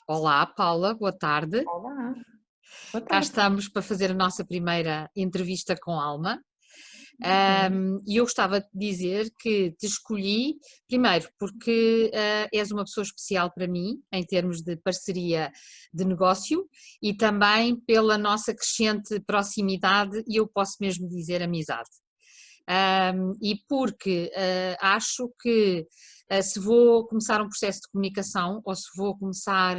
Olá, Paula, boa tarde. Olá, boa Cá tarde. estamos para fazer a nossa primeira entrevista com Alma. Uhum. E eu gostava de dizer que te escolhi, primeiro, porque és uma pessoa especial para mim, em termos de parceria de negócio, e também pela nossa crescente proximidade, e eu posso mesmo dizer amizade. E porque acho que se vou começar um processo de comunicação ou se vou começar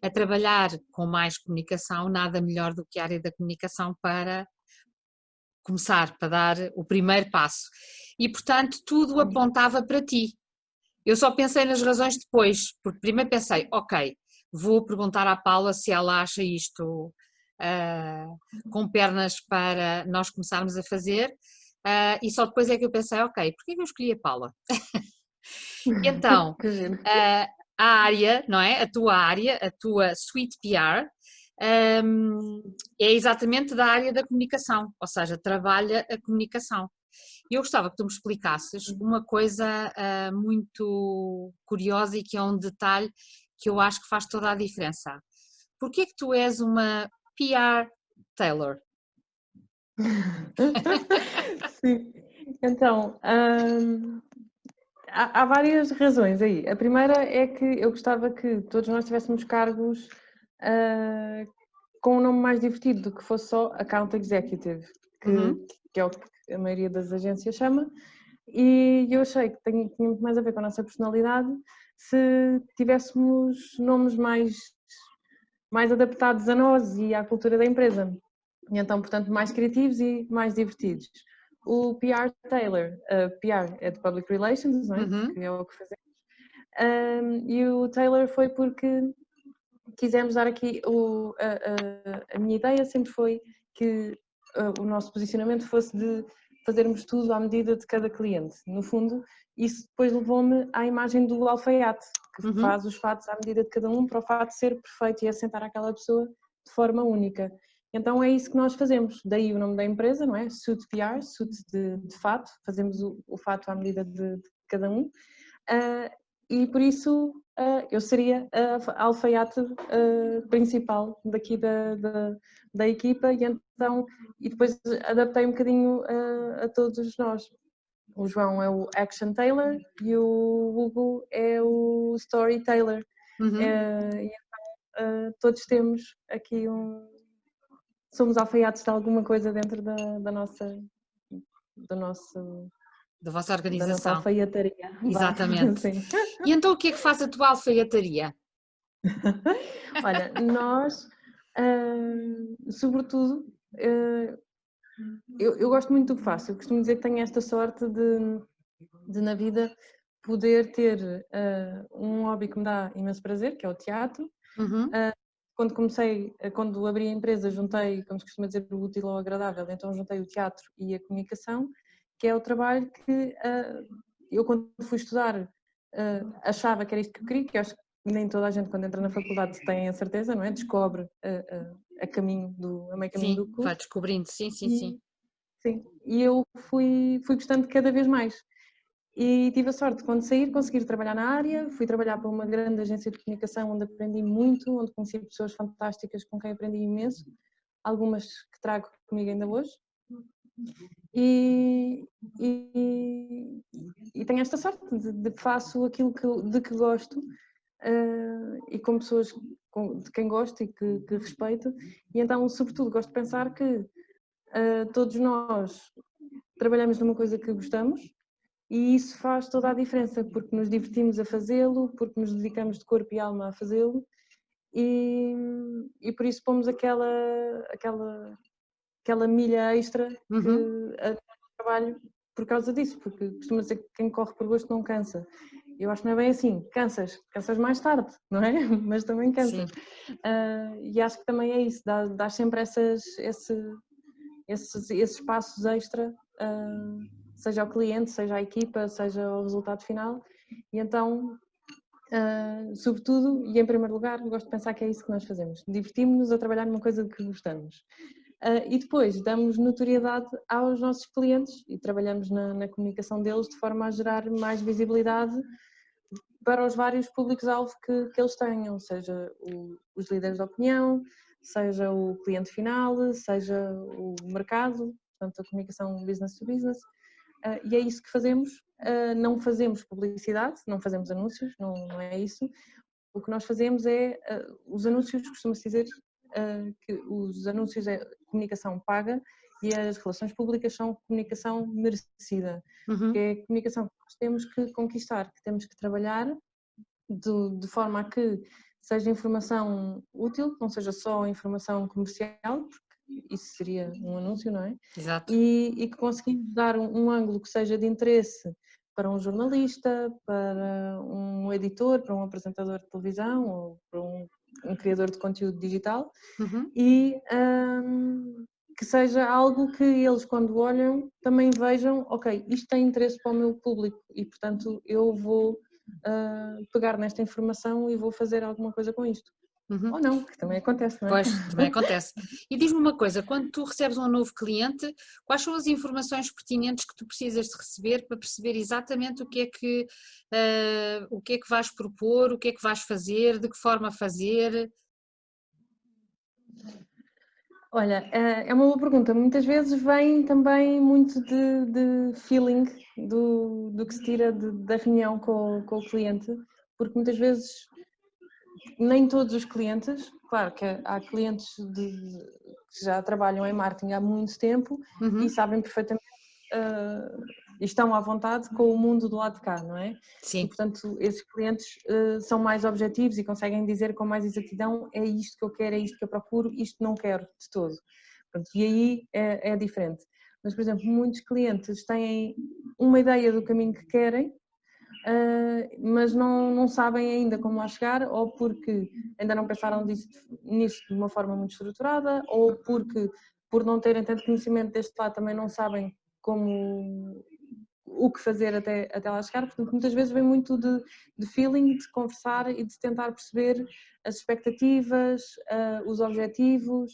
a trabalhar com mais comunicação, nada melhor do que a área da comunicação para começar, para dar o primeiro passo. E portanto tudo Vamos lá. apontava para ti. Eu só pensei nas razões depois, porque primeiro pensei, ok, vou perguntar à Paula se ela acha isto ah, com pernas para nós começarmos a fazer, e só depois é que eu pensei, ok, porquê que eu escolhi a Paula? E então, Que giro. ah, a área, não é? A tua área, a tua Sweet PR, é exatamente da área da comunicação, ou seja, trabalha a comunicação. E eu gostava que tu me explicasses uma coisa muito curiosa e que é um detalhe que eu acho que faz toda a diferença. Porquê que tu és uma PR Taylor? Sim. Então, há várias razões aí. A primeira é que eu gostava que todos nós tivéssemos cargos ah, com um nome mais divertido do que fosse só Account Executive, que, Uhum. que é o que a maioria das agências chama. E eu achei que tinha muito mais a ver com a nossa personalidade se tivéssemos nomes mais adaptados a nós e à cultura da empresa. E então, portanto, mais criativos e mais divertidos. O PR Taylor, PR é de Public Relations, não é? Uhum. Que é o que fazemos. E o Taylor foi porque quisemos dar aqui a minha ideia sempre foi que o nosso posicionamento fosse de fazermos tudo à medida de cada cliente. No fundo, isso depois levou-me à imagem do alfaiate, que Uhum. faz os fatos à medida de cada um para o fato ser perfeito e assentar aquela pessoa de forma única. Então é isso que nós fazemos, daí o nome da empresa, não é? Suit PR, suit de fato, fazemos o fato à medida de cada um. E por isso eu seria a alfaiate principal daqui da equipa e depois adaptei um bocadinho a todos nós. O João é o Action Tailor e o Hugo é o Story Tailor. Uhum. Todos temos aqui somos alfaiates de alguma coisa dentro do nosso, Da vossa da nossa organização, alfaiataria. Vá, exatamente. sim. E então o que é que faz a tua alfaiataria? Olha, nós, sobretudo, eu gosto muito do que faço. Eu costumo dizer que tenho esta sorte de na vida, poder ter um hobby que me dá imenso prazer, que é o teatro. Uhum. Quando abri a empresa, juntei, como se costuma dizer, o útil ao agradável, então juntei o teatro e a comunicação, que é o trabalho que eu, quando fui estudar, achava que era isto que eu queria, que eu acho que nem toda a gente, quando entra na faculdade, tem a certeza, não é? Descobre a meio caminho Sim, do vai curso. descobrindo, sim, sim, sim. E, sim, e eu fui gostando cada vez mais. E tive a sorte de, quando sair, conseguir trabalhar na área. Fui trabalhar para uma grande agência de comunicação onde aprendi muito, onde conheci pessoas fantásticas com quem aprendi imenso, algumas que trago comigo ainda hoje. E, e, e tenho esta sorte de que faço aquilo de que gosto e com pessoas de quem gosto e que respeito. E então, sobretudo, gosto de pensar que todos nós trabalhamos numa coisa que gostamos. E isso faz toda a diferença, porque nos divertimos a fazê-lo, porque nos dedicamos de corpo e alma a fazê-lo e, e por isso pomos aquela milha extra que Uhum. a trabalho por causa disso, porque costuma dizer que quem corre por gosto não cansa. Eu acho que não é bem assim, cansas mais tarde, não é? Mas também cansas. Sim. E acho que também é isso, dá sempre esses passos extra, seja ao cliente, seja à equipa, seja ao resultado final. E então, sobretudo e em primeiro lugar, gosto de pensar que é isso que nós fazemos. Divertimos-nos a trabalhar numa coisa de que gostamos. E depois damos notoriedade aos nossos clientes e trabalhamos na comunicação deles de forma a gerar mais visibilidade para os vários públicos-alvo que eles tenham, seja os líderes de opinião, seja o cliente final, seja o mercado, portanto a comunicação business to business, e é isso que fazemos. Não fazemos publicidade, não fazemos anúncios, não é isso. O que nós fazemos é, os anúncios, costuma-se dizer que os anúncios é comunicação paga e as relações públicas são comunicação merecida, que é a comunicação que nós temos que conquistar, que temos que trabalhar de forma a que seja informação útil, não seja só informação comercial, porque isso seria um anúncio, não é? Exato. E que conseguimos dar um ângulo que seja de interesse para um jornalista, para um editor, para um apresentador de televisão ou para um criador de conteúdo digital e que seja algo que eles, quando olham, também vejam, ok, isto tem interesse para o meu público e, portanto, eu vou pegar nesta informação e vou fazer alguma coisa com isto. Ou não, que também acontece, não é? Pois, também acontece. E diz-me uma coisa, quando tu recebes um novo cliente, quais são as informações pertinentes que tu precisas de receber para perceber exatamente o que é que vais propor, o que é que vais fazer, de que forma fazer? Olha, é uma boa pergunta. Muitas vezes vem também muito de feeling do que se tira da reunião com o cliente, porque muitas vezes nem todos os clientes, claro que há clientes que já trabalham em marketing há muito tempo e sabem perfeitamente e estão à vontade com o mundo do lado de cá, não é? Sim. E portanto esses clientes são mais objetivos e conseguem dizer com mais exatidão é isto que eu quero, é isto que eu procuro, isto não quero de todo. Portanto, e aí é diferente. Mas, por exemplo, muitos clientes têm uma ideia do caminho que querem, mas não sabem ainda como lá chegar, ou porque ainda não pensaram nisso de uma forma muito estruturada, ou porque, por não terem tanto conhecimento deste lado, também não sabem o que fazer até lá chegar. Portanto, muitas vezes vem muito de feeling, de conversar e de tentar perceber as expectativas, os objetivos,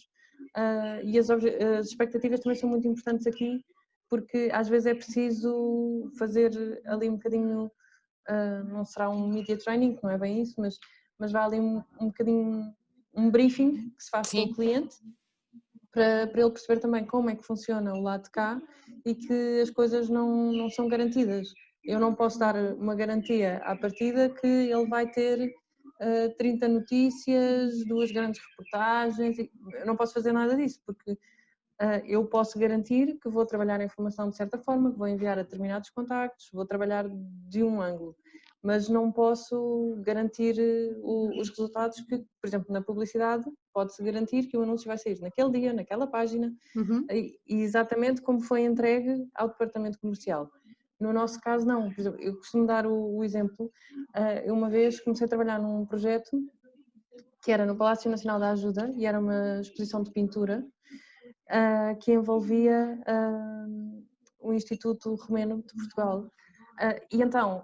e as expectativas também são muito importantes aqui, porque às vezes é preciso fazer ali um bocadinho. Não será um media training, não é bem isso, mas vai ali um bocadinho um briefing que se faz com o cliente para ele perceber também como é que funciona o lado de cá e que as coisas não são garantidas. Eu não posso dar uma garantia à partida que ele vai ter 30 notícias, 2 grandes reportagens, eu não posso fazer nada disso, porque eu posso garantir que vou trabalhar a informação de certa forma, que vou enviar a determinados contactos, vou trabalhar de um ângulo, mas não posso garantir os resultados que, por exemplo, na publicidade, pode-se garantir que o anúncio vai sair naquele dia, naquela página, e exatamente como foi entregue ao departamento comercial. No nosso caso, não. Por exemplo, eu costumo dar o exemplo, eu uma vez comecei a trabalhar num projeto que era no Palácio Nacional da Ajuda e era uma exposição de pintura, que envolvia o Instituto Romeno de Portugal. E então,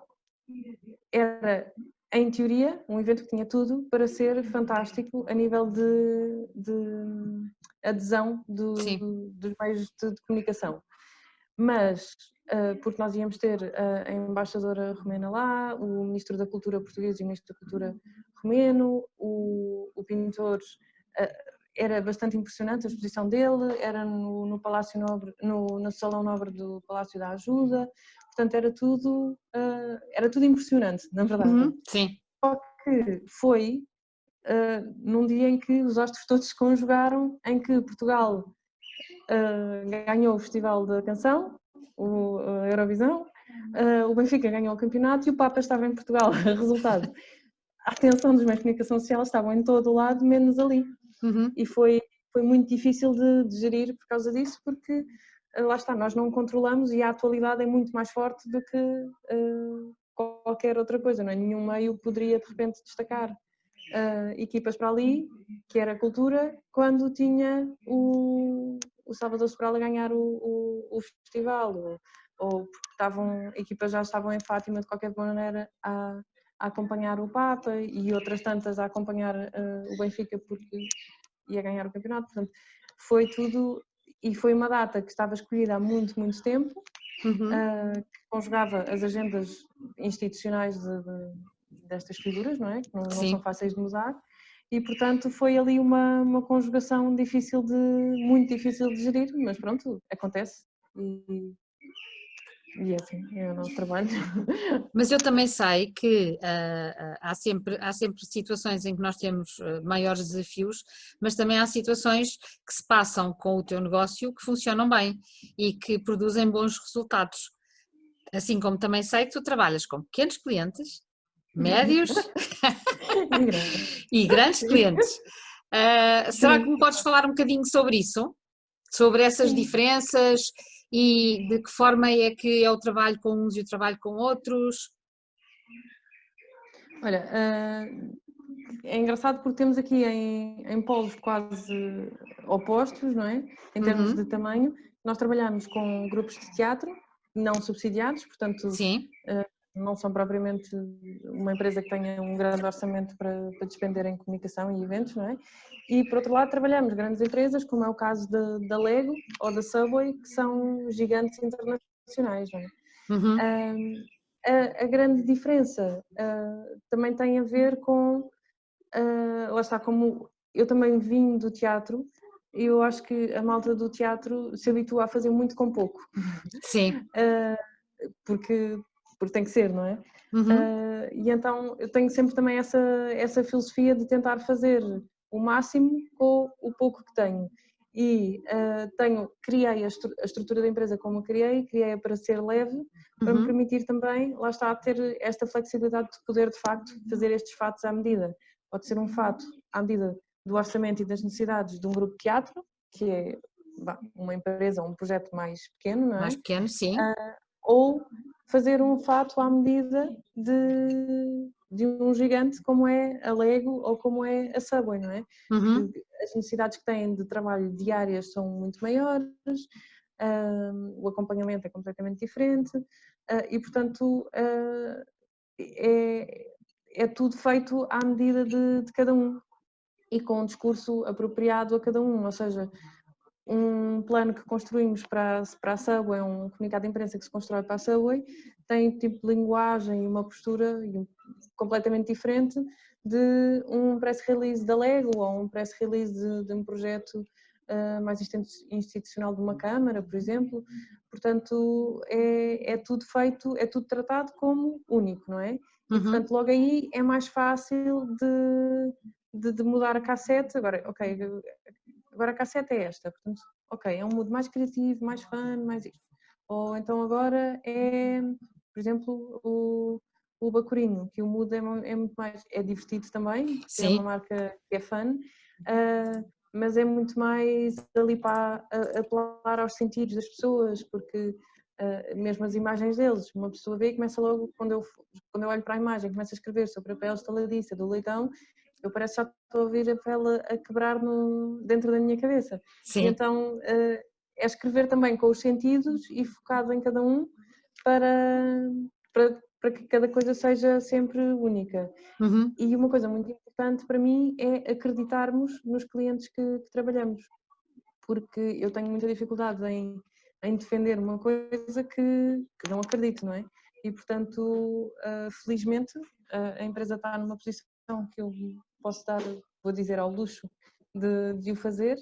era, em teoria, um evento que tinha tudo para ser fantástico a nível de adesão dos meios de comunicação. Mas, porque nós íamos ter a embaixadora romena lá, o Ministro da Cultura português e o Ministro da Cultura romeno, o pintor... era bastante impressionante a exposição dele, era no Palácio Nobre, no Salão Nobre do Palácio da Ajuda, portanto era tudo impressionante, na verdade. Sim. Só que foi num dia em que os astros todos se conjugaram, em que Portugal ganhou o Festival da Canção, a Eurovisão, o Benfica ganhou o campeonato e o Papa estava em Portugal. Resultado, a atenção dos meios de comunicação social estavam em todo o lado, menos ali. E foi muito difícil de gerir por causa disso, porque lá está, nós não controlamos e a atualidade é muito mais forte do que qualquer outra coisa, não é? Nenhum meio poderia de repente destacar equipas para ali, que era cultura, quando tinha o Salvador Sobral a ganhar o festival, ou porque equipas já estavam em Fátima de qualquer maneira a acompanhar o Papa e outras tantas a acompanhar o Benfica porque ia ganhar o campeonato. Portanto, foi tudo, e foi uma data que estava escolhida há muito, muito tempo, Uhum. que conjugava as agendas institucionais destas figuras, não é? Que não são Sim. fáceis de mudar. E, portanto, foi ali uma conjugação muito difícil de gerir, mas pronto, acontece. E é assim, é o nosso trabalho. Mas eu também sei que há sempre situações em que nós temos maiores desafios, mas também há situações que se passam com o teu negócio que funcionam bem e que produzem bons resultados. Assim como também sei que tu trabalhas com pequenos clientes, médios E grande. e grandes Sim. clientes. Será que Sim. me podes falar um bocadinho sobre isso? Sobre essas Sim. diferenças e de que forma é que é o trabalho com uns e o trabalho com outros? Olha, é engraçado porque temos aqui em polos quase opostos, não é? Em termos de Uhum, tamanho. Nós trabalhamos com grupos de teatro não subsidiados, portanto, sim. não são propriamente uma empresa que tenha um grande orçamento para despender em comunicação e eventos, não é? E, por outro lado, trabalhamos grandes empresas, como é o caso da Lego ou da Subway, que são gigantes internacionais, não é? Uhum, A grande diferença também tem a ver com, lá está, como eu também vim do teatro, eu acho que a malta do teatro se habitua a fazer muito com pouco, sim. porque, porque tem que ser, não é? Uhum, E então eu tenho sempre também essa filosofia de tentar fazer o máximo com o pouco que tenho. E criei a estrutura da empresa como a criei-a para ser leve, para me uhum, permitir também, lá está, ter esta flexibilidade de poder de facto fazer estes fatos à medida. Pode ser um fato à medida do orçamento e das necessidades de um grupo de teatro, que é uma empresa, um projeto mais pequeno, não mais é? pequeno, sim. Ou fazer um fato à medida de um gigante como é a Lego ou como é a Subway, não é? Uhum, Porque as necessidades que têm de trabalho diárias são muito maiores, o acompanhamento é completamente diferente e, portanto, é, é tudo feito à medida de cada um e com um discurso apropriado a cada um, ou seja, um plano que construímos para a Subway, um comunicado de imprensa que se constrói para a Subway, tem tipo de linguagem e uma postura completamente diferente de um press release da Lego ou um press release de um projeto mais institucional de uma Câmara, por exemplo. Portanto, é tudo feito, é tudo tratado como único, não é? E, uhum, portanto, logo aí é mais fácil de mudar a cassete. Agora, ok, agora a cassete é esta, portanto, ok, é um mood mais criativo, mais fun, mais isto. Ou então agora é, por exemplo, o Bacurinho, que o mood é muito mais, é divertido também, que é uma sim. marca que é fun, mas é muito mais ali para apelar aos sentidos das pessoas, porque mesmo as imagens deles, uma pessoa vê e começa logo, quando eu olho para a imagem, começa a escrever sobre a pele estaladiça do leitão, eu parece que já estou a ouvir a pele a quebrar dentro da minha cabeça. E Sim. então é escrever também com os sentidos e focado em cada um para, para que cada coisa seja sempre única. Uhum, E uma coisa muito importante para mim é acreditarmos nos clientes que trabalhamos, porque eu tenho muita dificuldade em defender uma coisa que não acredito, não é? E portanto, felizmente, a empresa está numa posição que eu posso dar, vou dizer, ao luxo de o fazer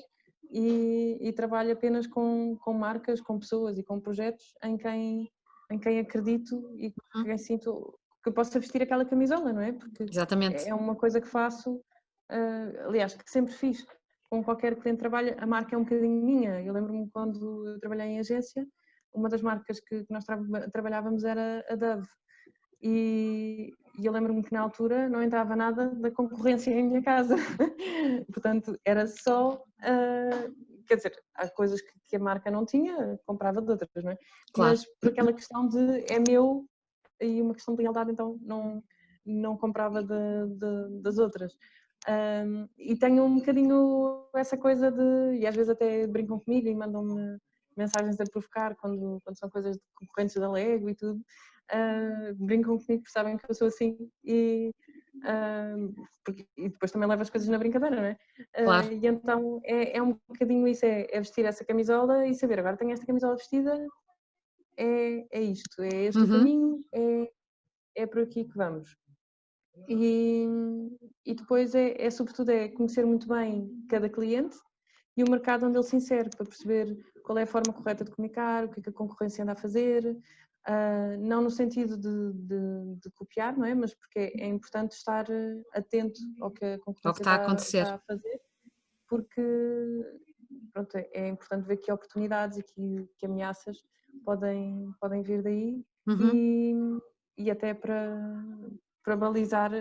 e trabalho apenas com marcas, com pessoas e com projetos em quem acredito e uhum, quem sinto que eu possa vestir aquela camisola, não é? Porque exatamente. é uma coisa que faço, aliás, que sempre fiz com qualquer cliente de trabalho, a marca é um bocadinho minha. Eu lembro-me quando eu trabalhei em agência, uma das marcas que nós trabalhávamos era a Dove. E eu lembro-me que na altura não entrava nada da concorrência em minha casa. Portanto, era só. Quer dizer, há coisas que a marca não tinha, comprava de outras, não é? Claro. Mas por aquela questão de é meu e uma questão de lealdade, então não comprava das outras. E tenho um bocadinho essa coisa de. E às vezes até brincam comigo e mandam-me mensagens a provocar quando são coisas de concorrentes da Lego e tudo. Brincam comigo porque sabem que eu sou assim e depois também levo as coisas na brincadeira, não é? Claro. E então é um bocadinho isso, é vestir essa camisola e saber, agora tenho esta camisola vestida, é isto, é este o Uhum. caminho, é por aqui que vamos. E depois sobretudo conhecer muito bem cada cliente e o mercado onde ele se insere, para perceber qual é a forma correta de comunicar, o que é que a concorrência anda a fazer, não no sentido de copiar, não é? Mas porque é importante estar atento ao que a É o que concorrência está a acontecer. está a fazer, porque pronto, é importante ver que oportunidades e que ameaças podem vir daí Uhum. e, e até para balizar,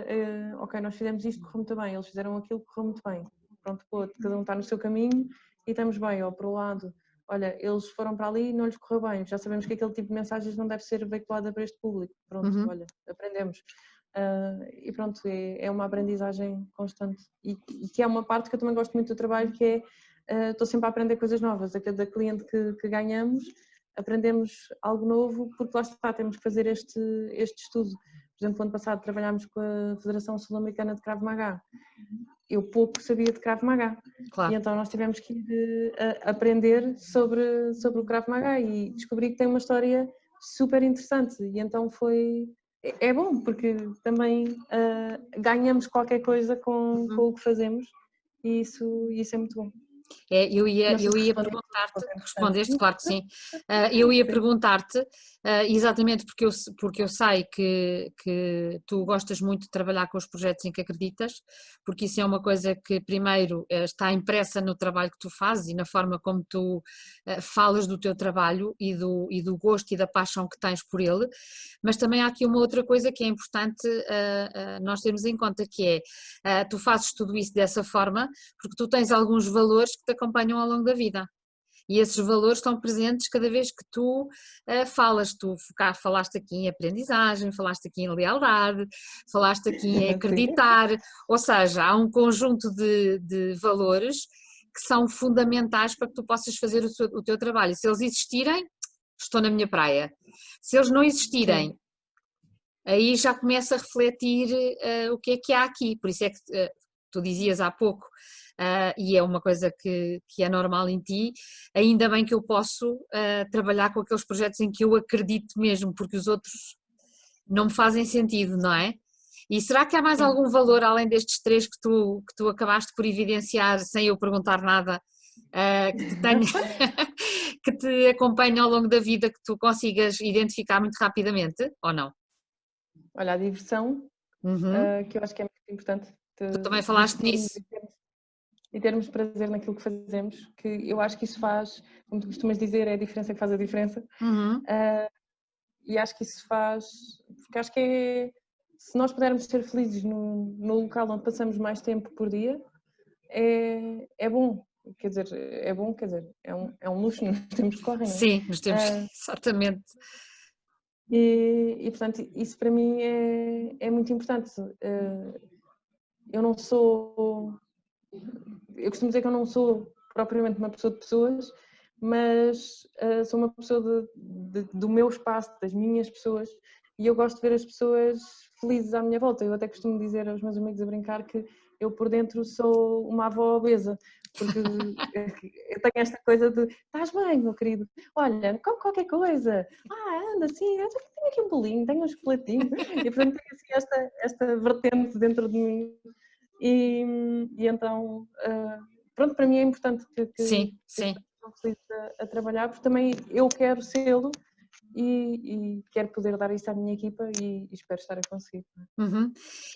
ok, nós fizemos isto, correu muito bem, eles fizeram aquilo, correu muito bem. Pronto, pô, cada um está no seu caminho e estamos bem, ou por um lado, olha, eles foram para ali e não lhes correu bem, já sabemos que aquele tipo de mensagens não deve ser veiculada para este público, pronto, Uhum. olha, aprendemos. E pronto, é uma aprendizagem constante e que é uma parte que eu também gosto muito do trabalho, que é, estou sempre a aprender coisas novas, a cada cliente que ganhamos aprendemos algo novo, porque lá está, temos que fazer este estudo. Por exemplo, ano passado trabalhámos com a Federação Sul-Americana de Krav Maga. Eu pouco sabia de Krav Maga. E Claro. então nós tivemos que ir aprender sobre o Krav Maga e descobri que tem uma história super interessante. E então é bom, porque também ganhamos qualquer coisa com Uhum. o que fazemos e isso é muito bom. Eu Não ia, sei eu se ia respondi a perguntar-te, pergunta, respondeste, entretanto. claro que sim. Eu ia Sim. perguntar-te, exatamente porque eu sei que tu gostas muito de trabalhar com os projetos em que acreditas, porque isso é uma coisa que, primeiro, está impressa no trabalho que tu fazes e na forma como tu falas do teu trabalho e do gosto e da paixão que tens por ele, mas também há aqui uma outra coisa que é importante nós termos em conta, que é, tu fazes tudo isso dessa forma porque tu tens alguns valores que te acompanham ao longo da vida. E esses valores estão presentes cada vez que tu falas. Tu falaste aqui em aprendizagem, falaste aqui em lealdade, falaste aqui em Sim. acreditar, ou seja, há um conjunto de valores que são fundamentais para que tu possas fazer o teu trabalho. Se eles existirem, estou na minha praia. Se eles não existirem, Sim. aí já começa a refletir o que há aqui. Por isso é que tu dizias há pouco, e é uma coisa que é normal em ti, ainda bem que eu posso trabalhar com aqueles projetos em que eu acredito mesmo, porque os outros não me fazem sentido, não é? E será que há mais Sim. algum valor além destes três que tu acabaste por evidenciar sem eu perguntar nada, que te tenha, que te acompanhe ao longo da vida, que tu consigas identificar muito rapidamente, ou não? Olha, a diversão, Uhum. que eu acho que é muito importante, Tu também de falaste divertirmos nisso. e termos prazer naquilo que fazemos, que eu acho que isso faz, como tu costumas dizer, é a diferença que faz a diferença. Uhum. E acho que isso faz, porque acho que se nós pudermos ser felizes no local onde passamos mais tempo por dia, é bom. Quer dizer, é bom, quer dizer, é um luxo, nos tempos que correm, não é? Sim, nos temos, exatamente. Portanto, isso para mim é muito importante. Eu não sou. Eu costumo dizer que eu não sou propriamente uma pessoa de pessoas, mas sou uma pessoa do meu espaço, das minhas pessoas, e eu gosto de ver as pessoas felizes à minha volta. Eu até costumo dizer aos meus amigos a brincar que eu por dentro sou uma avó obesa, porque eu tenho esta coisa de estás bem, meu querido? Olha, come qualquer coisa. Anda assim, eu tenho aqui um bolinho, tenho um chocolatinho. E portanto tenho assim esta vertente dentro de mim. E então, pronto, para mim é importante que Sim, as sim. pessoas estão felizes a trabalhar, porque também eu quero sê-lo e quero poder dar isso à minha equipa e espero estar a conseguir. Uhum.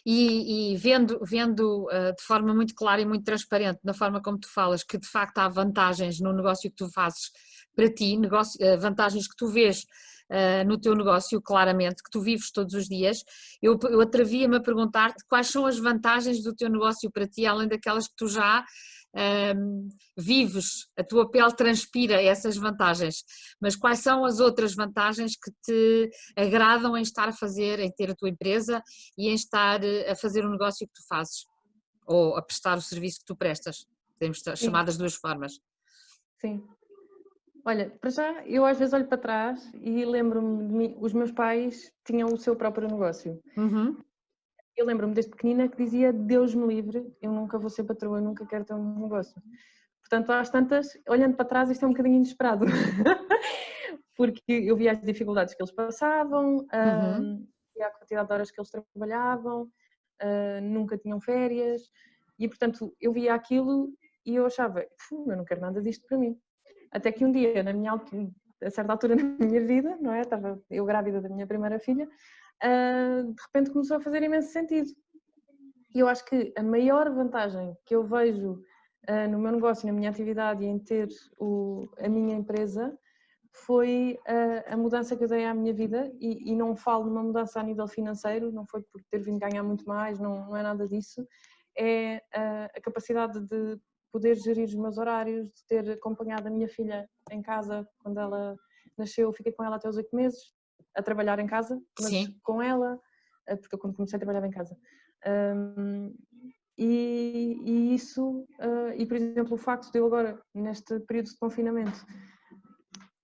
E vendo de forma muito clara e muito transparente, na forma como tu falas, que de facto há vantagens no negócio que tu fazes para ti, vantagens que tu vês no teu negócio, claramente, que tu vives todos os dias, eu atrevia-me a perguntar-te quais são as vantagens do teu negócio para ti, além daquelas que tu já vives, a tua pele transpira essas vantagens, mas quais são as outras vantagens que te agradam em estar a fazer, em ter a tua empresa e em estar a fazer o negócio que tu fazes, ou a prestar o serviço que tu prestas, podemos chamar Sim, das duas formas. sim. Olha, para já, eu às vezes olho para trás e lembro-me de mim, os meus pais tinham o seu próprio negócio. Uhum. Eu lembro-me desde pequenina que dizia Deus me livre, eu nunca vou ser patroa, eu nunca quero ter um negócio. Portanto, às tantas, olhando para trás, isto é um bocadinho inesperado. porque eu via as dificuldades que eles passavam, via a quantidade de horas que eles trabalhavam, nunca tinham férias, e portanto eu via aquilo e eu achava, eu não quero nada disto para mim. Até que um dia, a certa altura na minha vida, não é? Estava eu grávida da minha primeira filha, de repente começou a fazer imenso sentido. E eu acho que a maior vantagem que eu vejo no meu negócio, na minha atividade e em ter a minha empresa foi a mudança que eu dei à minha vida, e não falo numa mudança a nível financeiro, não foi por ter vindo ganhar muito mais, não é nada disso, é a capacidade de poder gerir os meus horários, de ter acompanhado a minha filha em casa quando ela nasceu, fiquei com ela até os 8 meses, a trabalhar em casa, mas Sim. com ela, porque eu quando comecei a trabalhar em casa. E isso, e por exemplo o facto de eu agora, neste período de confinamento,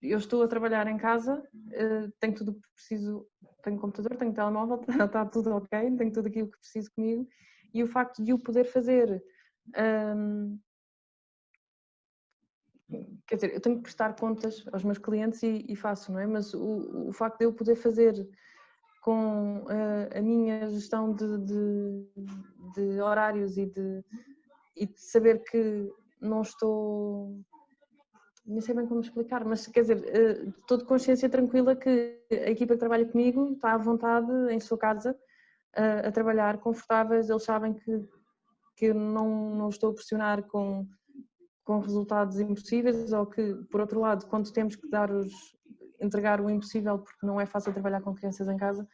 eu estou a trabalhar em casa, tenho tudo o que preciso, tenho computador, tenho telemóvel, está tudo ok, tenho tudo aquilo que preciso comigo, e o facto de eu poder fazer, quer dizer, eu tenho que prestar contas aos meus clientes e faço, não é? Mas o facto de eu poder fazer com a minha gestão de horários e de saber que não estou, nem sei bem como explicar, mas quer dizer, estou de consciência tranquila que a equipa que trabalha comigo está à vontade em sua casa a trabalhar, confortáveis, eles sabem que eu não estou a pressionar com resultados impossíveis, ou que, por outro lado, quando temos que entregar o impossível, porque não é fácil trabalhar com crianças em casa,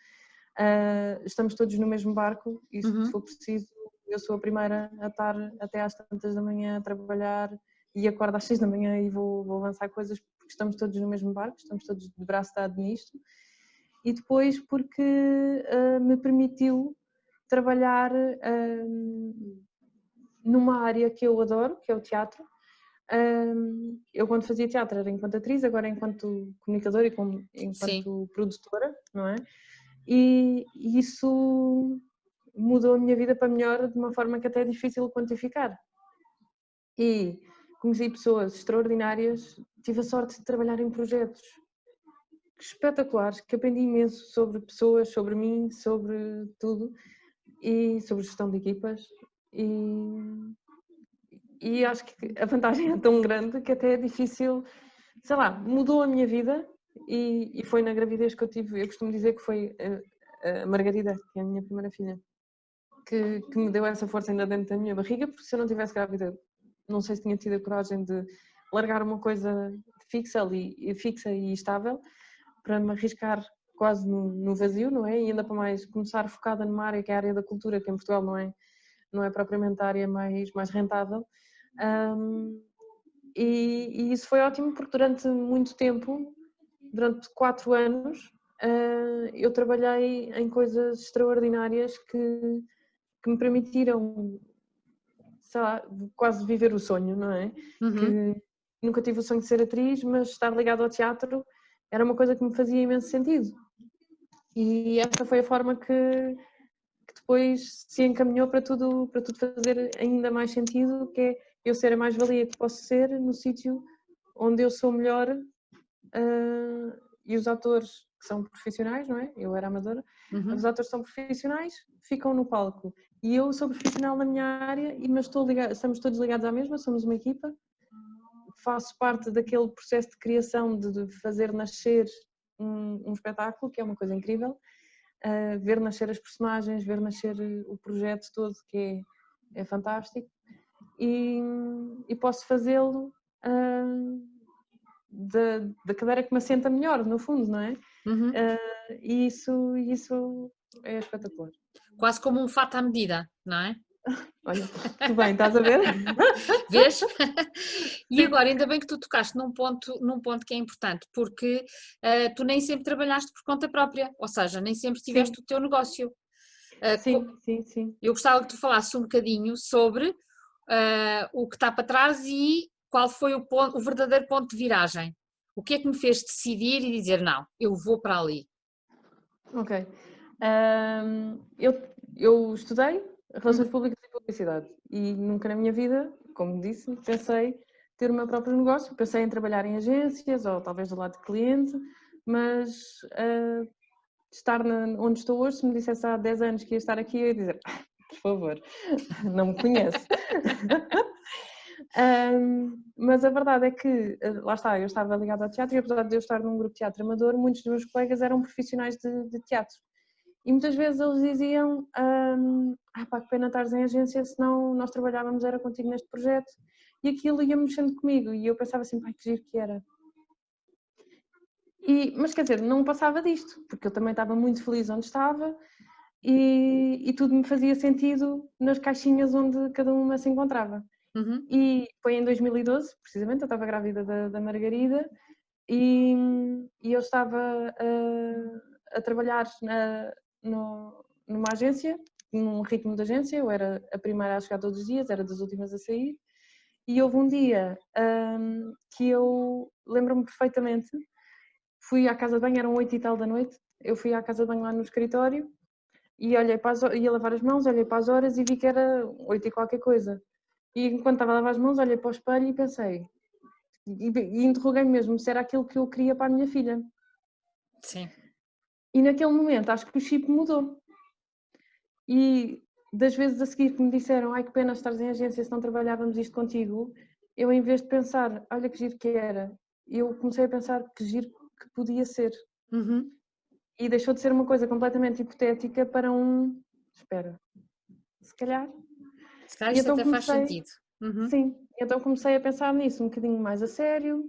estamos todos no mesmo barco e se for preciso, eu sou a primeira a estar até às tantas da manhã a trabalhar e acordo às 6 da manhã e vou avançar coisas, porque estamos todos no mesmo barco, estamos todos de braço dado nisto. E depois porque me permitiu trabalhar numa área que eu adoro, que é o teatro. Eu quando fazia teatro era enquanto atriz, agora enquanto comunicadora e enquanto produtora, não é? E isso mudou a minha vida para melhor de uma forma que até é difícil quantificar. E conheci pessoas extraordinárias, tive a sorte de trabalhar em projetos espetaculares, que aprendi imenso sobre pessoas, sobre mim, sobre tudo, e sobre gestão de equipas, e acho que a vantagem é tão grande que até é difícil, sei lá, mudou a minha vida, e foi na gravidez que eu tive, eu costumo dizer que foi a Margarida, que é a minha primeira filha, que me deu essa força ainda dentro da minha barriga, porque se eu não tivesse grávida, não sei se tinha tido a coragem de largar uma coisa fixa e estável, para me arriscar quase no vazio, não é? E ainda para mais começar focada numa área que é a área da cultura, que em Portugal não é propriamente a área mais rentável. E isso foi ótimo porque durante muito tempo, durante 4 anos, eu trabalhei em coisas extraordinárias que me permitiram, sei lá, quase viver o sonho, não é? Que nunca tive o sonho de ser atriz, mas estar ligado ao teatro era uma coisa que me fazia imenso sentido. E essa foi a forma que depois se encaminhou para tudo fazer ainda mais sentido, que é eu ser a mais-valia que posso ser no sítio onde eu sou melhor, e os atores que são profissionais, não é? Eu era amadora, os atores são profissionais, ficam no palco. E eu sou profissional na minha área, mas estamos todos ligados à mesma, somos uma equipa, faço parte daquele processo de criação, de fazer nascer um espetáculo, que é uma coisa incrível, ver nascer as personagens, ver nascer o projeto todo, que é fantástico, e posso fazê-lo da cadeira que me assenta melhor, no fundo, não é? E isso é espetacular. Quase como um fato à medida, não é? Olha, tu bem, estás a ver? Vês? E agora, ainda bem que tu tocaste num ponto que é importante, porque tu nem sempre trabalhaste por conta própria, ou seja, nem sempre tiveste o teu negócio. Sim. Eu gostava que tu falasses um bocadinho sobre o que está para trás e qual foi o verdadeiro ponto de viragem. O que é que me fez decidir e dizer, não, eu vou para ali? Ok. Eu estudei Relações Públicas e Publicidade e nunca na minha vida, como disse, pensei ter o meu próprio negócio. Pensei em trabalhar em agências ou talvez do lado de cliente, mas estar onde estou hoje, se me dissesse há 10 anos que ia estar aqui, eu ia dizer, por favor, não me conhece. Mas a verdade é que, lá está, eu estava ligada ao teatro e apesar de eu estar num grupo de teatro amador, muitos dos meus colegas eram profissionais de teatro. E muitas vezes eles diziam, pá, que pena estares em agência, senão nós trabalhávamos, era contigo neste projeto. E aquilo ia mexendo comigo e eu pensava assim, pai, que giro que era. Mas quer dizer, não passava disto, porque eu também estava muito feliz onde estava e tudo me fazia sentido nas caixinhas onde cada uma se encontrava. Uhum. E foi em 2012, precisamente, eu estava grávida da Margarida e eu estava a trabalhar numa agência, num ritmo de agência, eu era a primeira a chegar todos os dias, era das últimas a sair, e houve um dia que eu lembro-me perfeitamente, fui à casa de banho, eram 8 e tal da noite, eu fui à casa de banho lá no escritório e olhei para ia lavar as mãos, olhei para as horas e vi que era 8 e qualquer coisa. E enquanto estava a lavar as mãos, olhei para o espelho e pensei, e interroguei-me mesmo se era aquilo que eu queria para a minha filha. Sim. E naquele momento acho que o chip mudou. E das vezes a seguir que me disseram, ai que pena estares em agência se não trabalhávamos isto contigo, eu em vez de pensar, olha que giro que era, eu comecei a pensar que giro que podia ser. Uhum. E deixou de ser uma coisa completamente hipotética para espera, se calhar. Se calhar E isto então até faz comecei, sentido. Uhum. sim, então comecei a pensar nisso um bocadinho mais a sério.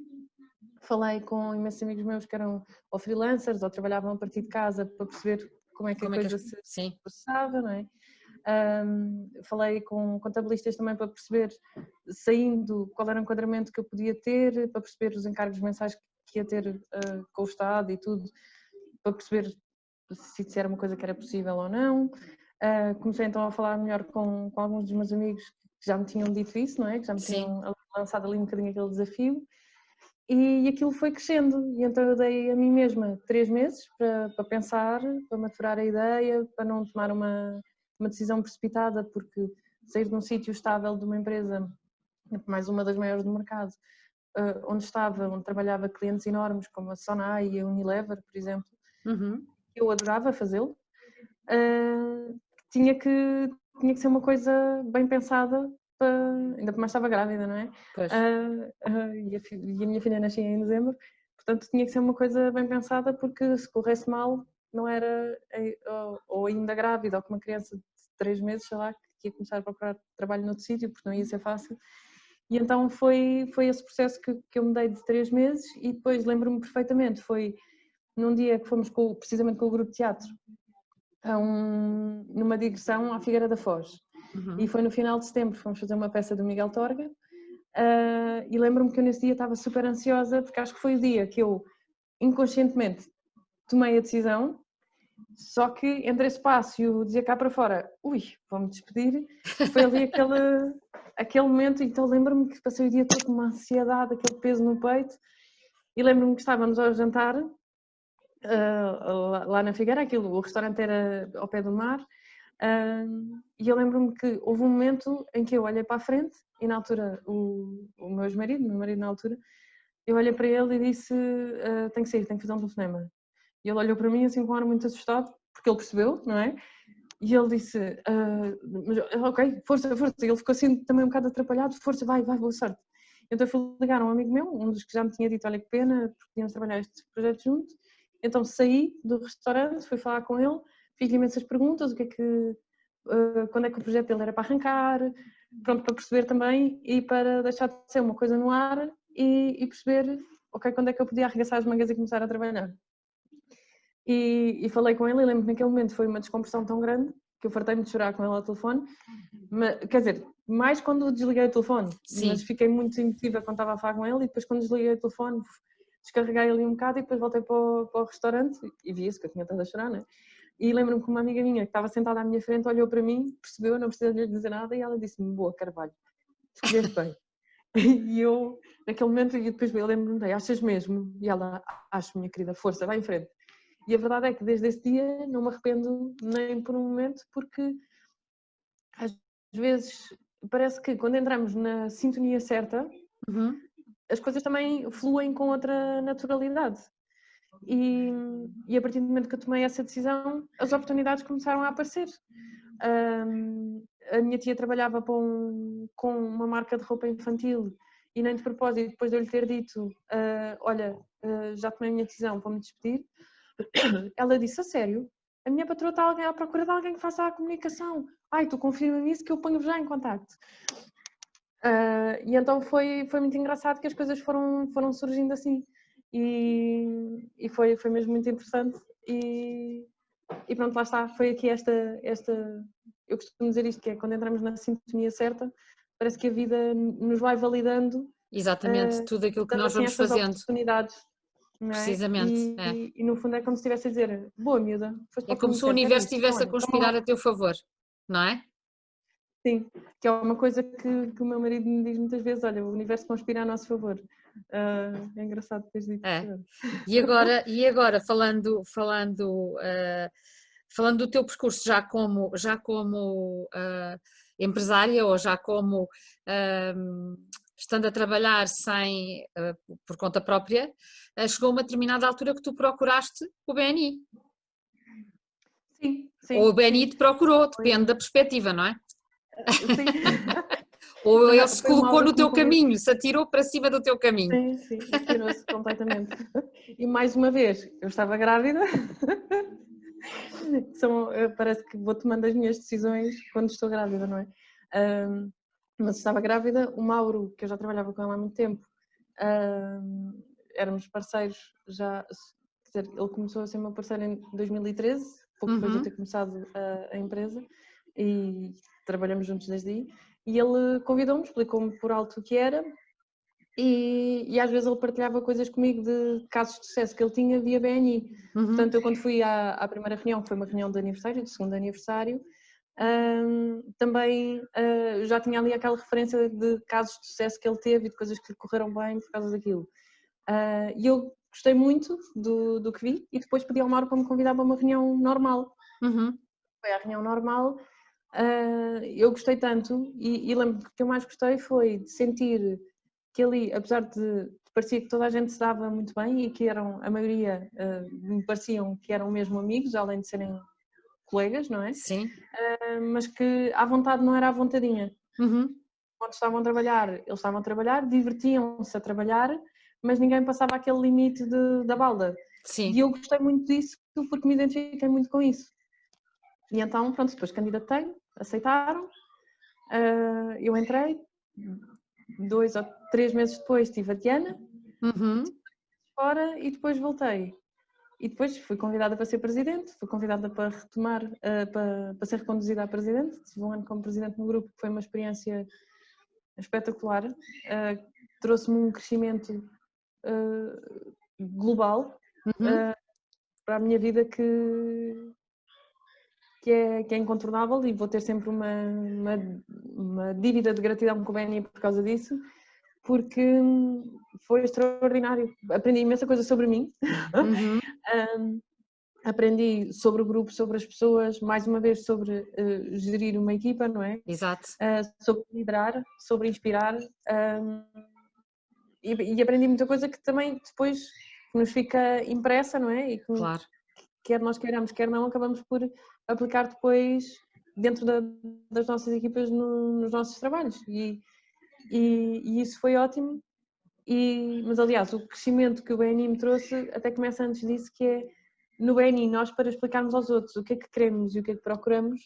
Falei com imensos amigos meus que eram ou freelancers ou trabalhavam a partir de casa para perceber como é que a Como é que coisa se Sim. processava, não é? Falei com contabilistas também para perceber, saindo, qual era o enquadramento que eu podia ter, para perceber os encargos mensais que ia ter com o Estado e tudo, para perceber se isso era uma coisa que era possível ou não. Comecei então a falar melhor com alguns dos meus amigos que já me tinham dito isso, não é? Que já me Sim. tinham lançado ali um bocadinho aquele desafio. E aquilo foi crescendo, e então eu dei a mim mesma 3 meses para pensar, para maturar a ideia, para não tomar uma decisão precipitada, porque sair de um sítio estável de uma empresa, mais uma das maiores do mercado, onde estava, onde trabalhava clientes enormes como a Sonai e a Unilever, por exemplo, Uhum. eu adorava fazê-lo, tinha que ser uma coisa bem pensada, ainda por mais estava grávida, não é? Pois. E a minha filha nascia em dezembro, portanto tinha que ser uma coisa bem pensada porque se corresse mal não era, ou ainda grávida ou com uma criança de 3 meses, sei lá, que ia começar a procurar trabalho noutro sítio porque não ia ser fácil. E então foi esse processo que eu me dei de 3 meses e depois lembro-me perfeitamente, foi num dia que fomos precisamente com o grupo de teatro numa digressão à Figueira da Foz. Uhum. E foi no final de setembro, fomos fazer uma peça do Miguel Torga. E lembro-me que eu nesse dia estava super ansiosa, porque acho que foi o dia que eu inconscientemente tomei a decisão, só que entre esse passo e o dizer cá para fora, ui, vou-me despedir, foi ali aquele momento, então lembro-me que passei o dia todo com uma ansiedade, aquele peso no peito, e lembro-me que estávamos ao jantar, lá na Figueira, o restaurante era ao pé do mar, e eu lembro-me que houve um momento em que eu olhei para a frente e na altura o meu marido na altura, eu olhei para ele e disse, tenho que sair, tenho que fazer um telefonema. E ele olhou para mim assim com um ar muito assustado, porque ele percebeu, não é? E ele disse, ok, força, força. E ele ficou assim também um bocado atrapalhado, força, vai, boa sorte. Então eu fui ligar a um amigo meu, um dos que já me tinha dito, olha que pena, porque tínhamos trabalhar este projeto juntos. Então saí do restaurante, fui falar com ele, fiz-lhe imensas perguntas, quando é que o projeto dele era para arrancar, pronto, para perceber também e para deixar de ser uma coisa no ar e perceber, ok, quando é que eu podia arregaçar as mangas e começar a trabalhar. E falei com ele e lembro que naquele momento foi uma descompressão tão grande que eu fartei-me de chorar com ele ao telefone, mas, quer dizer, mais quando desliguei o telefone, Sim. mas fiquei muito emotiva quando estava a falar com ele e depois quando desliguei o telefone descarreguei ali um bocado e depois voltei para o restaurante e vi isso, que eu tinha estado a chorar, né? E lembro-me que uma amiga minha que estava sentada à minha frente olhou para mim, percebeu, não precisa lhe dizer nada e ela disse-me, boa Carvalho, escolheste bem. E eu, naquele momento, e depois eu lembro-me, achas mesmo? E ela, acho, minha querida, força, vai em frente. E a verdade é que desde esse dia não me arrependo nem por um momento, porque às vezes parece que quando entramos na sintonia certa, Uhum. as coisas também fluem com outra naturalidade. E a partir do momento que eu tomei essa decisão, as oportunidades começaram a aparecer. A minha tia trabalhava com uma marca de roupa infantil e nem de propósito, depois de eu lhe ter dito, olha, já tomei a minha decisão, vou-me despedir, ela disse, a sério? A minha patroa está à procura de alguém que faça a comunicação. Ai, tu confirma-me isso que eu ponho-vos já em contacto. E então foi muito engraçado que as coisas foram surgindo assim. E foi mesmo muito interessante. E pronto, lá está. Foi aqui esta. Eu costumo dizer isto, que é quando entramos na sintonia certa, parece que a vida nos vai validando. Exatamente, tudo aquilo que Dando nós assim vamos estas fazendo, oportunidades. Não é? precisamente. É. E no fundo é como se estivesse a dizer: boa miúda, foste É para o como caminho se o certo, era universo isto. Então, estivesse a olha, conspirar a teu favor, não é? sim, que é uma coisa que o meu marido me diz muitas vezes: olha, o universo conspira a nosso favor. É engraçado teres dito É. isso. E agora falando do teu percurso já como empresária ou já como estando a trabalhar por conta própria, chegou uma determinada altura que tu procuraste o BNI. Sim, Ou o sim, BNI sim. te procurou, depende Foi, da perspectiva, não é? sim. Ou Não, ele não, se foi uma colocou obra no que me teu convidou. caminho, se atirou para cima do teu caminho. Sim, sim, atirou-se completamente. E mais uma vez, eu estava grávida. Parece que vou tomando as minhas decisões quando estou grávida, não é? Mas estava grávida, o Mauro, que eu já trabalhava com ele há muito tempo, éramos parceiros já, quer dizer, ele começou a ser meu parceiro em 2013, pouco depois de eu ter começado a empresa, e trabalhamos juntos desde aí, e ele convidou-me, explicou-me por alto o que era, e às vezes ele partilhava coisas comigo de casos de sucesso que ele tinha via BNI. Portanto, eu quando fui à primeira reunião, que foi uma reunião de aniversário, de segundo aniversário, também já tinha ali aquela referência de casos de sucesso que ele teve e de coisas que lhe correram bem por causa daquilo. E eu gostei muito do que vi e depois pedi ao Mauro para me convidar para uma reunião normal. Foi a reunião normal, eu gostei tanto e lembro que o que eu mais gostei foi de sentir que ali, apesar de parecia que toda a gente se dava muito bem e que eram, a maioria me pareciam que eram mesmo amigos, além de serem colegas, não é? Sim. Mas que à vontade não era à vontadinha. Quando estavam a trabalhar, divertiam-se a trabalhar, mas ninguém passava aquele limite da balda. Sim. E eu gostei muito disso porque me identifiquei muito com isso. E então, pronto, depois candidatei, aceitaram, eu entrei, 2 ou 3 meses depois tive a Diana, fora e depois voltei. E depois fui convidada para ser presidente, fui convidada para retomar, para ser reconduzida a presidente, tive um ano como presidente no grupo, que foi uma experiência espetacular, trouxe-me um crescimento global para a minha vida que é incontornável e vou ter sempre uma dívida de gratidão com o BNI por causa disso, porque foi extraordinário. Aprendi imensa coisa sobre mim, aprendi sobre o grupo, sobre as pessoas, mais uma vez sobre gerir uma equipa, não é? Exato. Sobre liderar, sobre inspirar e aprendi muita coisa que também depois nos fica impressa, não é? E que, Claro. quer nós queiramos, quer não, acabamos por aplicar depois dentro das nossas equipas nos nossos trabalhos e isso foi ótimo, mas aliás o crescimento que o BNI me trouxe até começa antes disso, que é no BNI nós, para explicarmos aos outros o que é que queremos e o que é que procuramos,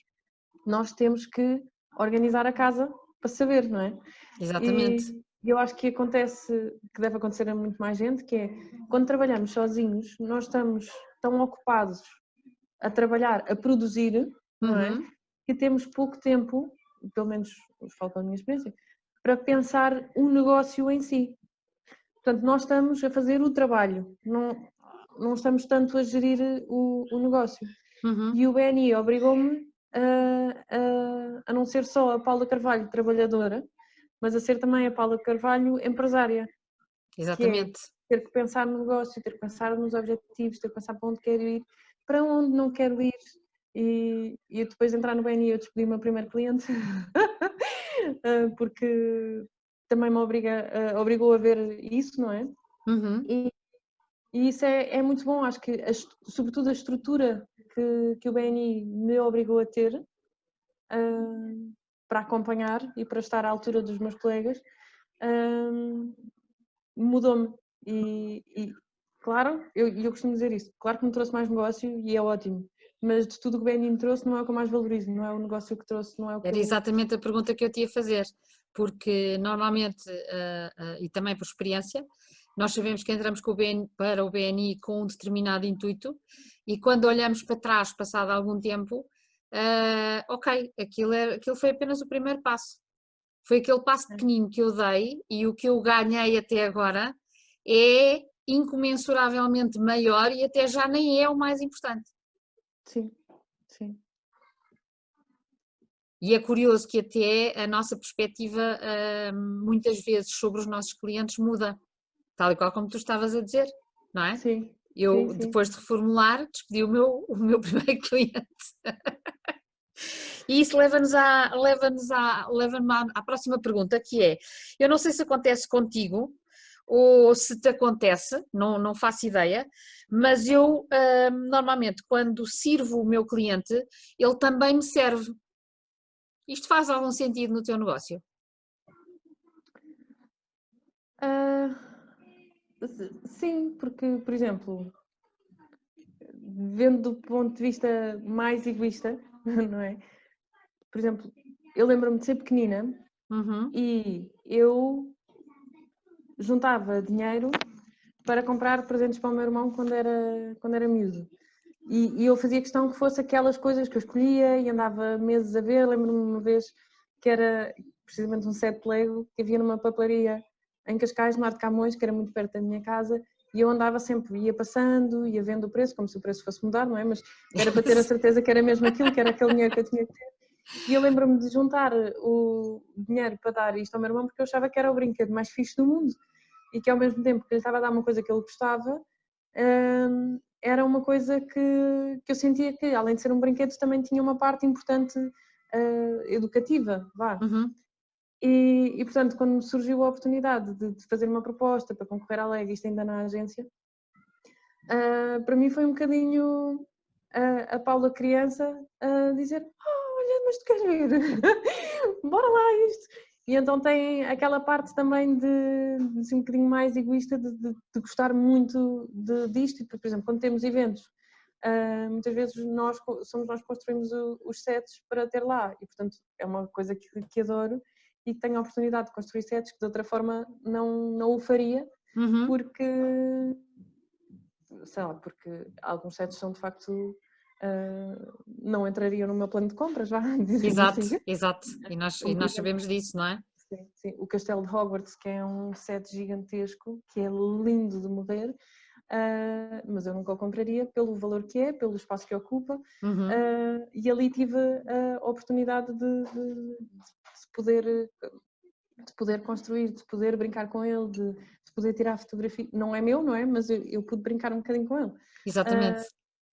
nós temos que organizar a casa para saber, não é? Exatamente. E eu acho que acontece, que deve acontecer a muito mais gente, que é quando trabalhamos sozinhos, nós estamos tão ocupados a trabalhar, a produzir, não é? Que temos pouco tempo, pelo menos falo pela minha experiência, para pensar um negócio em si. Portanto, nós estamos a fazer o trabalho, não estamos tanto a gerir o negócio. E o BNI obrigou-me a não ser só a Paula Carvalho trabalhadora, mas a ser também a Paula Carvalho empresária. Exatamente. Que é ter que pensar no negócio, ter que pensar nos objetivos, ter que pensar para onde quero ir, para onde não quero ir. E depois de entrar no BNI eu despedi o meu primeiro cliente porque também me obrigou a ver isso, não é? Uhum. E isso é muito bom, acho que sobretudo a estrutura que o BNI me obrigou a ter para acompanhar e para estar à altura dos meus colegas, mudou-me. E claro, eu costumo dizer isso, claro que me trouxe mais negócio e é ótimo, mas de tudo o que o BNI me trouxe não é o que eu mais valorizo, não é o negócio que trouxe, não é o que Era eu... exatamente a pergunta que eu te ia fazer, porque normalmente, e também por experiência, nós sabemos que entramos para o BNI com um determinado intuito e quando olhamos para trás, passado algum tempo, ok, aquilo foi apenas o primeiro passo. Foi aquele passo pequenino que eu dei e o que eu ganhei até agora é incomensuravelmente maior e até já nem é o mais importante. Sim, sim. E é curioso que até a nossa perspectiva, muitas vezes, sobre os nossos clientes muda, tal e qual como tu estavas a dizer, não é? Sim, sim, Eu, sim. depois de reformular, despedi o meu primeiro cliente. E isso leva-me à próxima pergunta, que é, eu não sei se acontece contigo, ou se te acontece, não faço ideia, mas eu, normalmente, quando sirvo o meu cliente, ele também me serve. Isto faz algum sentido no teu negócio? Ah, sim, porque, por exemplo, vendo do ponto de vista mais egoísta, não é? Por exemplo, eu lembro-me de ser pequenina Uhum. e eu juntava dinheiro para comprar presentes para o meu irmão quando era miúdo. E eu fazia questão que fosse aquelas coisas que eu escolhia e andava meses a ver. Lembro-me uma vez que era precisamente um set Lego que havia numa papelaria em Cascais, no Mar de Camões, que era muito perto da minha casa, e eu andava sempre, ia passando, ia vendo o preço, como se o preço fosse mudar, não é? Mas era para ter a certeza que era mesmo aquilo, que era aquele dinheiro que eu tinha que ter. E eu lembro-me de juntar o dinheiro para dar isto ao meu irmão porque eu achava que era o brinquedo mais fixe do mundo e que ao mesmo tempo que ele estava a dar uma coisa que ele gostava, era uma coisa que eu sentia que, além de ser um brinquedo, também tinha uma parte importante educativa, vá. Uhum. Portanto, quando me surgiu a oportunidade de fazer uma proposta para concorrer à LEG, isto ainda na agência, para mim foi um bocadinho a Paula criança a dizer: olha, mas tu queres ver? Bora lá isto! E então tem aquela parte também de ser um bocadinho mais egoísta de gostar muito disto. Por exemplo, quando temos eventos, muitas vezes somos nós que construímos os sets para ter lá e portanto é uma coisa que adoro e que tenho a oportunidade de construir sets que de outra forma não o faria Uhum. porque, sei lá, porque alguns sets são de facto não entrariam no meu plano de compras, vá, dizemos Exato, assim. exato. E nós sabemos disso, não é? Sim, sim. O Castelo de Hogwarts, que é um set gigantesco, que é lindo de morrer, mas eu nunca o compraria pelo valor que é, pelo espaço que ocupa, Uhum. e ali tive a oportunidade de poder construir, de poder brincar com ele, de poder tirar fotografia. Não é meu, não é? Mas eu pude brincar um bocadinho com ele. Exatamente.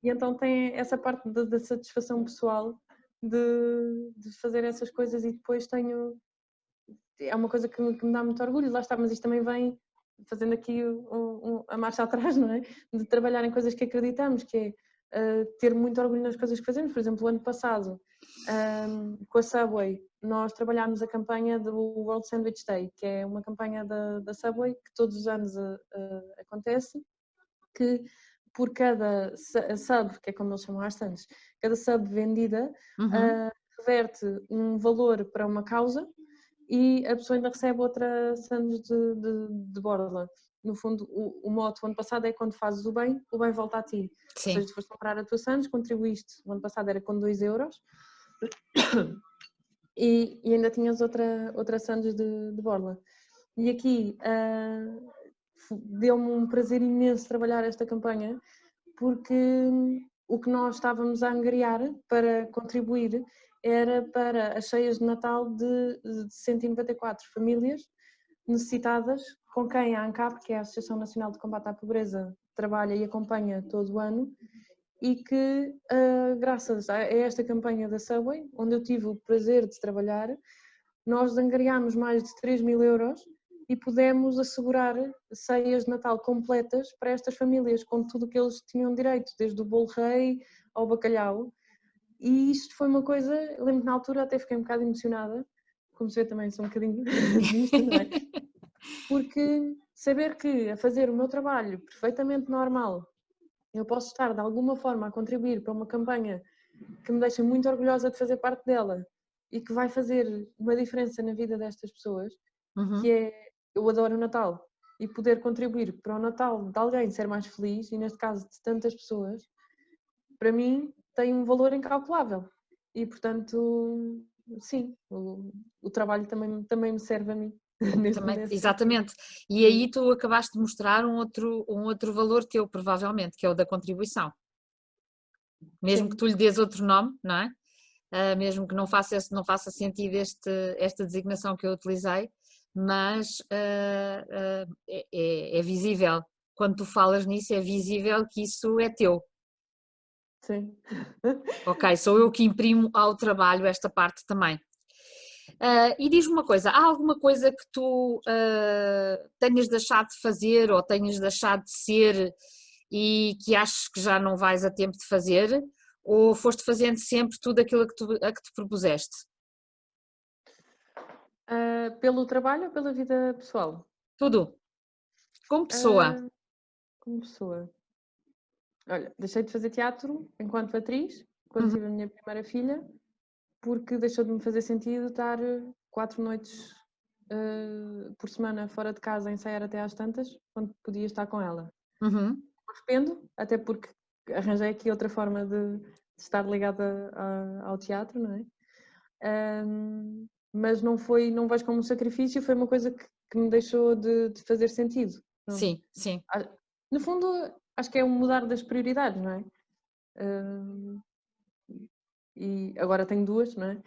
E então tem essa parte da satisfação pessoal de fazer essas coisas e depois tenho é uma coisa que me dá muito orgulho, lá está, mas isto também vem fazendo aqui a marcha atrás, não é? De trabalhar em coisas que acreditamos, que é ter muito orgulho nas coisas que fazemos. Por exemplo, o ano passado, com a Subway, nós trabalhámos a campanha do World Sandwich Day, que é uma campanha da Subway que todos os anos acontece, que por cada sub, que é como eles chamam às tantas, cada sub vendida, Uhum. reverte um valor para uma causa e a pessoa ainda recebe outra sandes de borla. No fundo, o moto o ano passado é quando fazes o bem volta a ti. Ou Sim. seja, tu foste comprar a tua sandes, contribuíste, o ano passado era com 2 euros e ainda tinhas outra sandes de borla. E aqui deu-me um prazer imenso trabalhar esta campanha porque o que nós estávamos a angariar para contribuir era para as ceias de Natal de 194 famílias necessitadas, com quem a ANCAP, que é a Associação Nacional de Combate à Pobreza, trabalha e acompanha todo o ano, e que, graças a esta campanha da Subway, onde eu tive o prazer de trabalhar, nós angariámos mais de 3.000 euros e pudemos assegurar ceias de Natal completas para estas famílias, com tudo o que eles tinham direito, desde o bolo rei ao bacalhau. E isto foi uma coisa, lembro que na altura até fiquei um bocado emocionada, como se vê também sou um bocadinho disto, não é? Porque saber que a fazer o meu trabalho perfeitamente normal, eu posso estar de alguma forma a contribuir para uma campanha que me deixa muito orgulhosa de fazer parte dela e que vai fazer uma diferença na vida destas pessoas, que é, eu adoro o Natal, e poder contribuir para o Natal de alguém ser mais feliz, e neste caso de tantas pessoas, para mim tem um valor incalculável. E portanto, sim, o trabalho também me serve a mim. Também, Nesse sentido. exatamente. E aí tu acabaste de mostrar um outro valor teu, provavelmente, que é o da contribuição. Mesmo que Sim, tu lhe dês outro nome, não é? Mesmo que não faça sentido esta designação que eu utilizei, mas é visível. Quando tu falas nisso, é visível que isso é teu. sim. Ok, sou eu que imprimo ao trabalho esta parte também. E diz-me uma coisa, há alguma coisa que tu tenhas deixado de fazer ou tenhas deixado de ser e que achas que já não vais a tempo de fazer? Ou foste fazendo sempre tudo aquilo a que te propuseste? Pelo trabalho ou pela vida pessoal? Tudo, como pessoa. Ah, como pessoa. Olha, deixei de fazer teatro enquanto atriz, quando Uhum, tive a minha primeira filha, porque deixou de me fazer sentido estar 4 noites por semana fora de casa a ensaiar até às tantas, quando podia estar com ela. uhum, Me arrependo, até porque arranjei aqui outra forma de estar ligada ao teatro, não é? Mas não vejo como um sacrifício, foi uma coisa que me deixou de fazer sentido. Pronto. sim, sim, No fundo, acho que é um mudar das prioridades, não é? Hum, e agora tenho duas, não é?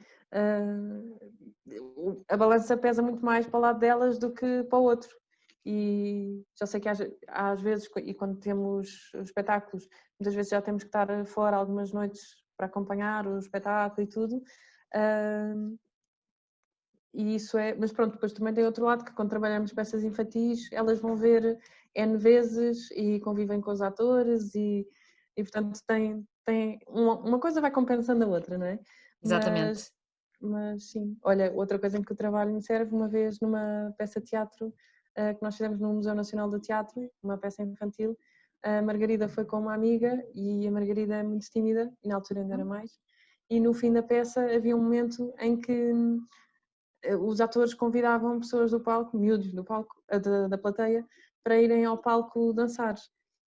A balança pesa muito mais para o lado delas do que para o outro. E já sei que às vezes, e quando temos espetáculos, muitas vezes já temos que estar fora algumas noites para acompanhar o espetáculo e tudo. E isso é, mas pronto, depois também tem outro lado que quando trabalhamos peças infantis, elas vão ver N vezes e convivem com os atores e portanto tem uma coisa vai compensando a outra, não é? Mas, exatamente. mas sim, olha, outra coisa em que o trabalho me serve, uma vez numa peça de teatro que nós fizemos no Museu Nacional do Teatro, uma peça infantil, a Margarida foi com uma amiga e a Margarida é muito tímida, e na altura ainda era mais, e no fim da peça havia um momento em que os atores convidavam pessoas do palco, miúdos do palco, da plateia, para irem ao palco dançar.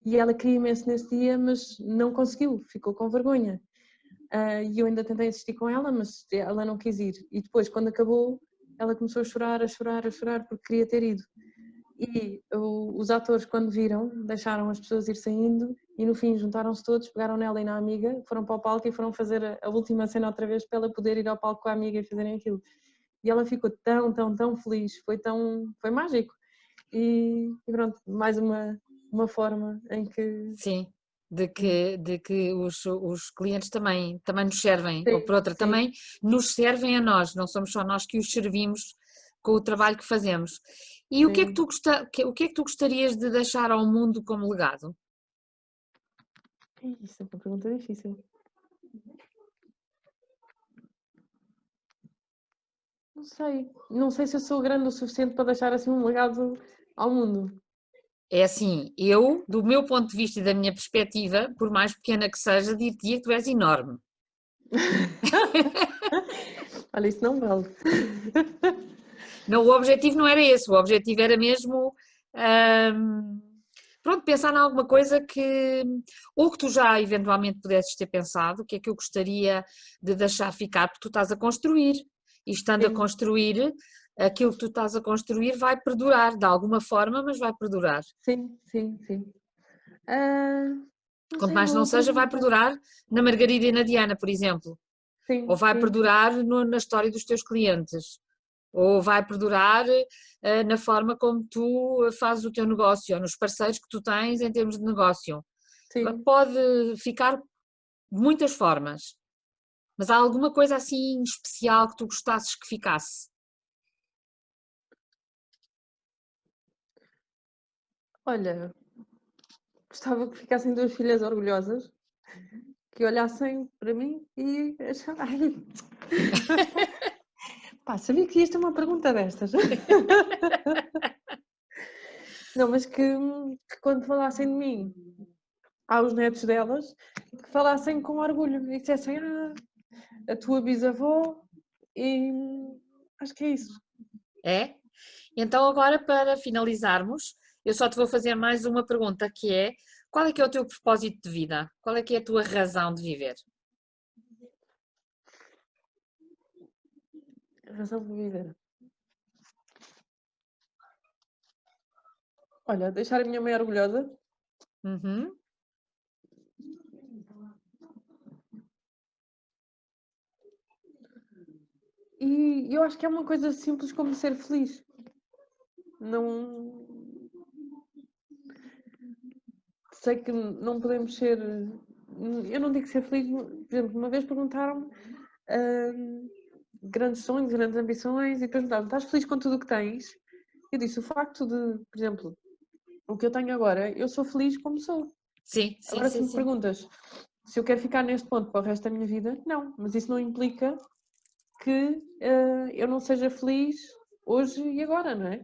E ela queria imenso nesse dia, mas não conseguiu, ficou com vergonha. E eu ainda tentei insistir com ela, mas ela não quis ir. E depois, quando acabou, ela começou a chorar, a chorar, a chorar, porque queria ter ido. E os atores, quando viram, deixaram as pessoas ir saindo e no fim juntaram-se todos, pegaram nela e na amiga, foram para o palco e foram fazer a última cena outra vez para ela poder ir ao palco com a amiga e fazerem aquilo. E ela ficou tão, tão, tão feliz, foi mágico. E pronto, mais uma forma em que. Sim, de que os clientes também nos servem, ou Sim, por outra, sim, também nos servem a nós, não somos só nós que os servimos com o trabalho que fazemos. E o que é que sim. o que é que tu gostarias de deixar ao mundo como legado? Isso é uma pergunta difícil. Não sei se eu sou grande o suficiente para deixar assim um legado ao mundo. É assim, eu, do meu ponto de vista e da minha perspectiva, por mais pequena que seja, dir-te-ia que tu és enorme. Olha, isso não vale. Não, o objetivo não era esse, o objetivo era mesmo, hum, pronto, pensar em alguma coisa que, ou que tu já eventualmente pudesses ter pensado, o que é que eu gostaria de deixar ficar, porque tu estás a construir, e estando a Sim, construir, aquilo que tu estás a construir vai perdurar, de alguma forma, mas vai perdurar. sim, sim, sim. Ah, não Quanto sei, é mais uma não boa seja, vai pergunta. perdurar na Margarida e na Diana, por exemplo, ou Sim, vai sim, sim, perdurar na história dos teus clientes, ou vai perdurar na forma como tu fazes o teu negócio, ou nos parceiros que tu tens em termos de negócio. sim. Pode ficar de muitas formas, mas há alguma coisa assim especial que tu gostasses que ficasse? Olha, gostava que ficassem duas filhas orgulhosas, que olhassem para mim e achassem... Pá, sabia que ias ter uma pergunta destas. Não, mas que quando falassem de mim aos netos delas, que falassem com orgulho e dissessem, a tua bisavó, e acho que é isso. É? Então agora para finalizarmos, eu só te vou fazer mais uma pergunta que é, qual é que é o teu propósito de vida? Qual é que é a tua razão de viver? Razão de viver. Olha, deixar a minha mãe orgulhosa. Uhum. E eu acho que é uma coisa simples como ser feliz. Não. Sei que não podemos ser. Eu não digo ser feliz. Por exemplo, uma vez perguntaram-me grandes sonhos, grandes ambições, e depois perguntaram-me: estás feliz com tudo o que tens? Eu disse: o facto de, por exemplo, o que eu tenho agora, eu sou feliz como sou. Sim, sim, Agora, se sim, me sim. perguntas se eu quero ficar neste ponto para o resto da minha vida, não. Mas isso não implica que eu não seja feliz hoje e agora, não é?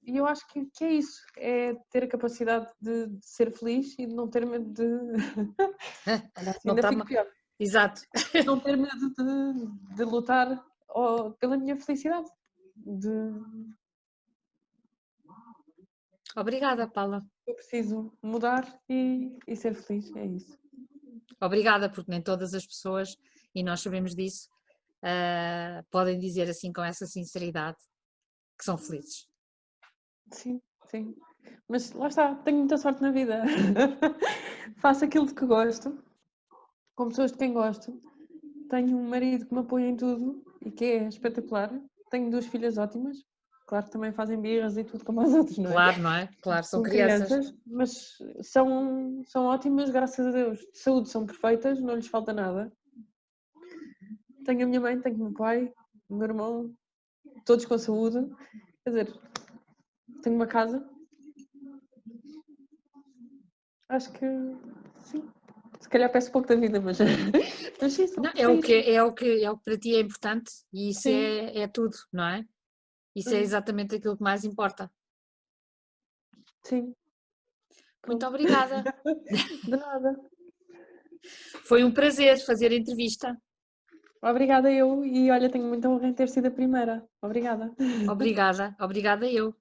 E eu acho que é isso, é ter a capacidade de ser feliz e de não ter medo de. Olha, assim Não ainda está fico pior. Exato. Não ter medo de lutar pela minha felicidade. Obrigada, Paula. Eu preciso mudar e ser feliz, é isso. Obrigada, porque nem todas as pessoas, e nós sabemos disso, podem dizer assim com essa sinceridade que são felizes. Sim, sim. Mas lá está, tenho muita sorte na vida. Faço aquilo de que gosto, com pessoas de quem gosto. Tenho um marido que me apoia em tudo e que é espetacular. Tenho duas filhas ótimas. Claro que também fazem birras e tudo como as outras, não é? Claro, não é? Claro, são São crianças. crianças, mas são ótimas, graças a Deus. De saúde são perfeitas, não lhes falta nada. Tenho a minha mãe, tenho o meu pai, o meu irmão, todos com saúde. Quer dizer, tenho uma casa. Acho que sim. Se calhar peço pouco da vida, mas, mas sim, Não, é isso. é o que para ti é importante e isso Sim. é tudo, não é? Isso é exatamente aquilo que mais importa. Sim. Muito Pronto. obrigada. De nada. Foi um prazer fazer a entrevista. Obrigada eu e olha, tenho muita honra em ter sido a primeira. Obrigada. Obrigada, obrigada eu.